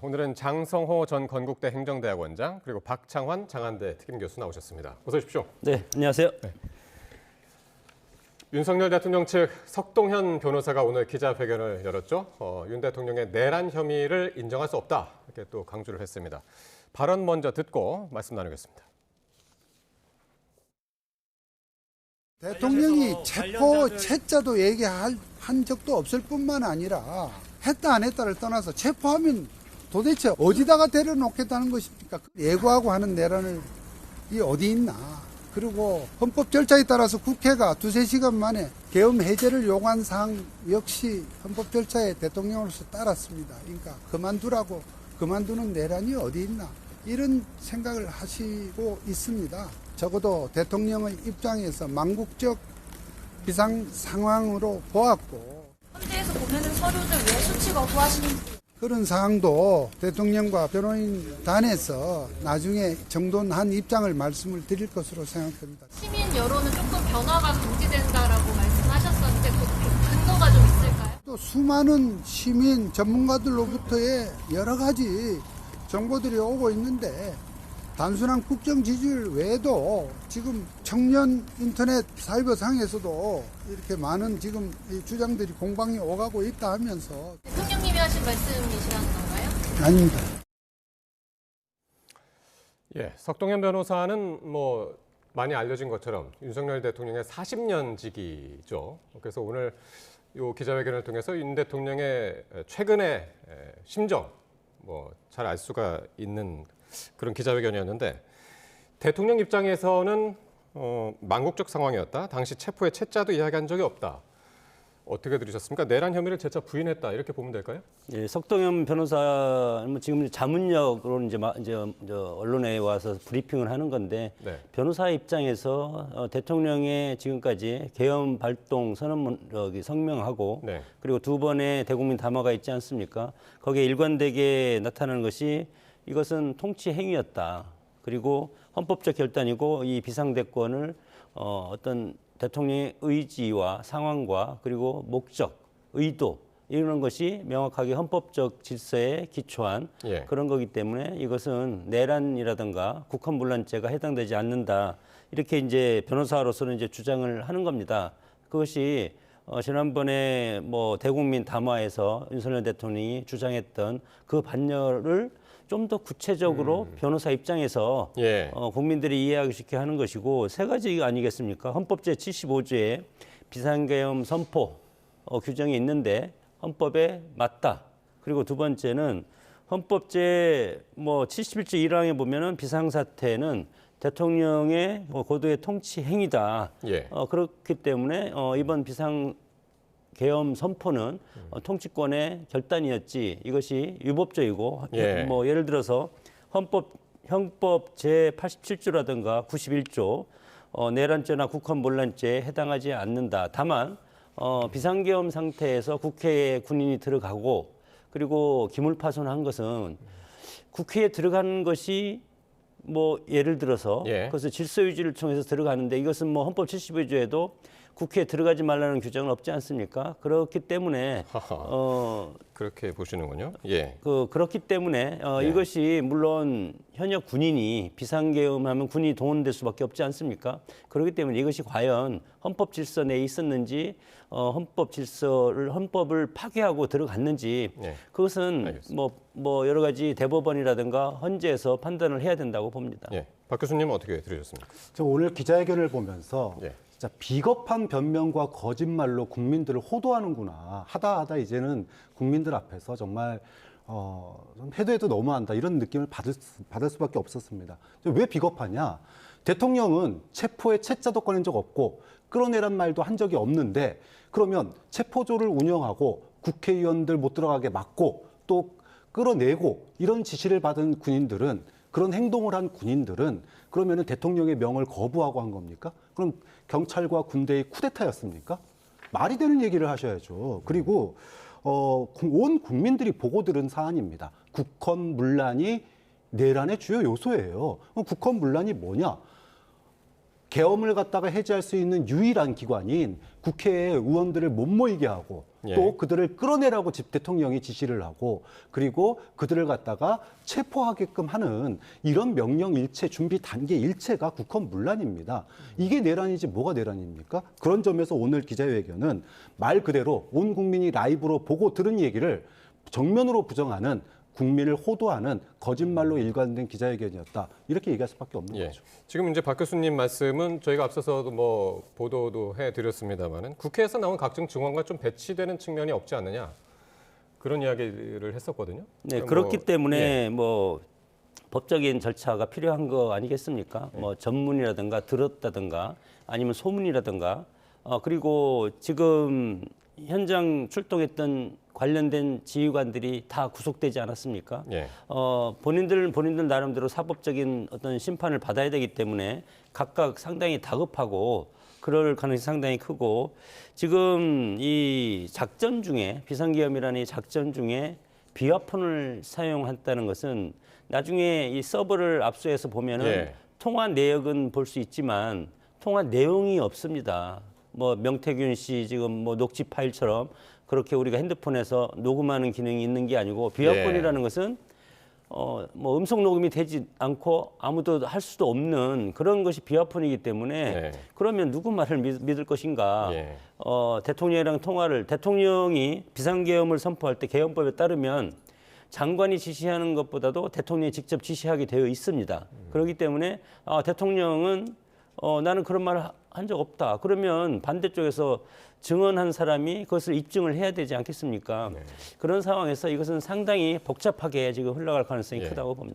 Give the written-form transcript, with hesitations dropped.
오늘은 장성호 전 건국대 행정대학원장 그리고 박창환 장한대 특임교수 나오셨습니다. 어서 오십시오. 네, 안녕하세요. 윤석열 대통령 측 석동현 변호사가 오늘 기자회견을 열었죠. 윤 대통령의 내란 혐의를 인정할 수 없다 이렇게 또 강조를 했습니다. 발언 먼저 듣고 말씀 나누겠습니다. 대통령이 체포 채자도 얘기한 적도 없을 뿐만 아니라 했다 안 했다를 떠나서 체포하면 도대체 어디다가 데려놓겠다는 것입니까? 예고하고 하는 내란이 어디 있나. 그리고 헌법 절차에 따라서 국회가 두세 시간 만에 계엄 해제를 요구한 사항 역시 헌법 절차에 대통령으로서 따랐습니다. 그러니까 그만두는 내란이 어디 있나. 이런 생각을 하시고 있습니다. 적어도 대통령의 입장에서 망국적 비상 상황으로 보았고 헌재에서 보내는 서류들 왜 수치 거부하시는지 그런 사항도 대통령과 변호인단에서 나중에 정돈한 입장을 말씀을 드릴 것으로 생각됩니다. 시민 여론은 조금 변화가 감지된다라고 말씀하셨었는데 그 근거가 좀 있을까요? 또 수많은 시민 전문가들로부터의 여러 가지 정보들이 오고 있는데 단순한 국정 지지율 외에도 지금 청년 인터넷 사이버 상에서도 이렇게 많은 지금 이 주장들이 공방이 오가고 있다 하면서 대통령님이 하신 말씀이시라는 건가요? 아닙니다. 예, 석동현 변호사는 많이 알려진 것처럼 윤석열 대통령의 40년 지기죠. 그래서 오늘 이 기자회견을 통해서 윤 대통령의 최근의 심정 잘 알 수가 있는 그런 기자회견이었는데 대통령 입장에서는 망국적 상황이었다. 당시 체포의 채자도 이야기한 적이 없다. 어떻게 들으셨습니까? 내란 혐의를 재차 부인했다. 이렇게 보면 될까요? 예, 석동현 변호사는 지금 자문역으로 이제 언론에 와서 브리핑을 하는 건데 네. 변호사 입장에서 대통령의 지금까지 계엄 발동 선언문 성명하고 네. 그리고 두 번의 대국민 담화가 있지 않습니까? 거기에 일관되게 나타나는 것이 이것은 통치 행위였다. 그리고 헌법적 결단이고 이 비상대권을 어떤 대통령의 의지와 상황과 그리고 목적, 의도 이런 것이 명확하게 헌법적 질서에 기초한 예. 그런 거기 때문에 이것은 내란이라든가 국헌문란죄가 해당되지 않는다. 이렇게 이제 변호사로서는 이제 주장을 하는 겁니다. 그것이 지난번에 대국민 담화에서 윤석열 대통령이 주장했던 그 반열을 좀 더 구체적으로 변호사 입장에서 예. 국민들이 이해하기 쉽게 하는 것이고 세 가지 아니겠습니까? 헌법 제75조에 비상계엄 선포 규정이 있는데 헌법에 맞다. 그리고 두 번째는 헌법 제 71조 1항에 보면은 비상사태는 대통령의 고도의 통치 행위다. 예. 그렇기 때문에 이번 계엄 선포는 통치권의 결단이었지 이것이 유법적이고 예. 예를 들어서 형법 제87조라든가 91조 내란죄나 국헌문란죄에 해당하지 않는다. 다만 비상계엄 상태에서 국회에 군인이 들어가고 그리고 기물파손한 것은 국회에 들어가는 것이 예를 들어서 예. 그것을 질서유지를 통해서 들어가는데 이것은 헌법 75조에도 국회에 들어가지 말라는 규정은 없지 않습니까? 그렇기 때문에 그렇게 보시는군요. 예. 그렇기 때문에 예. 이것이 물론 현역 군인이 비상계엄하면 군인이 동원될 수밖에 없지 않습니까? 그렇기 때문에 이것이 과연 헌법 질서 내에 있었는지 헌법을 파괴하고 들어갔는지 예. 그것은 알겠습니다. 여러 가지 대법원이라든가 헌재에서 판단을 해야 된다고 봅니다. 예. 박 교수님은 어떻게 들으셨습니까? 저 오늘 기자회견을 보면서 예. 진짜 비겁한 변명과 거짓말로 국민들을 호도하는구나. 하다 이제는 국민들 앞에서 정말 해도 너무한다 이런 느낌을 받을 수밖에 없었습니다. 왜 비겁하냐? 대통령은 체포에 채자도 꺼낸 적 없고 끌어내란 말도 한 적이 없는데 그러면 체포조를 운영하고 국회의원들 못 들어가게 막고 또 끌어내고 이런 지시를 받은 군인들은 그런 행동을 한 군인들은 그러면은 대통령의 명을 거부하고 한 겁니까? 그럼 경찰과 군대의 쿠데타였습니까? 말이 되는 얘기를 하셔야죠. 그리고 온 국민들이 보고 들은 사안입니다. 국헌문란이 내란의 주요 요소예요. 그럼 국헌문란이 뭐냐? 계엄을 갖다가 해제할 수 있는 유일한 기관인 국회의 의원들을 못 모이게 하고 예. 또 그들을 끌어내라고 대통령이 지시를 하고 그리고 그들을 갖다가 체포하게끔 하는 이런 명령 일체, 준비 단계 일체가 국헌문란입니다. 이게 내란이지 뭐가 내란입니까? 그런 점에서 오늘 기자회견은 말 그대로 온 국민이 라이브로 보고 들은 얘기를 정면으로 부정하는 국민을 호도하는 거짓말로 일관된 기자회견이었다. 이렇게 얘기할 수밖에 없는 예. 거죠. 지금 이제 박 교수님 말씀은 저희가 앞서서도 뭐 보도도 해드렸습니다만은 국회에서 나온 각종 증언과 좀 배치되는 측면이 없지 않느냐 그런 이야기를 했었거든요. 네, 그럼 그렇기 뭐, 때문에 예. 뭐 법적인 절차가 필요한 거 아니겠습니까? 뭐 전문이라든가 들었다든가 아니면 소문이라든가 그리고 지금 현장 출동했던 관련된 지휘관들이 다 구속되지 않았습니까? 예. 본인들 나름대로 사법적인 어떤 심판을 받아야 되기 때문에 각각 상당히 다급하고 그럴 가능성이 상당히 크고 지금 이 작전 중에 비상계엄이라는 이 작전 중에 비화폰을 사용했다는 것은 나중에 이 서버를 압수해서 보면은 예. 통화 내역은 볼 수 있지만 통화 내용이 없습니다. 뭐 명태균 씨 지금 뭐 녹취 파일처럼 그렇게 우리가 핸드폰에서 녹음하는 기능이 있는 게 아니고 비화폰이라는 것은 뭐 음성 녹음이 되지 않고 아무도 할 수도 없는 그런 것이 비화폰이기 때문에 네. 그러면 누구 말을 믿을 것인가? 예. 대통령이랑 통화를 대통령이 비상계엄을 선포할 때 계엄법에 따르면 장관이 지시하는 것보다도 대통령이 직접 지시하게 되어 있습니다. 그렇기 때문에 대통령은 나는 그런 말을 한 적 없다. 그러면 반대쪽에서 증언한 사람이 그것을 입증을 해야 되지 않겠습니까? 그런 상황에서 이것은 상당히 복잡하게 지금 흘러갈 가능성이 예. 크다고 봅니다.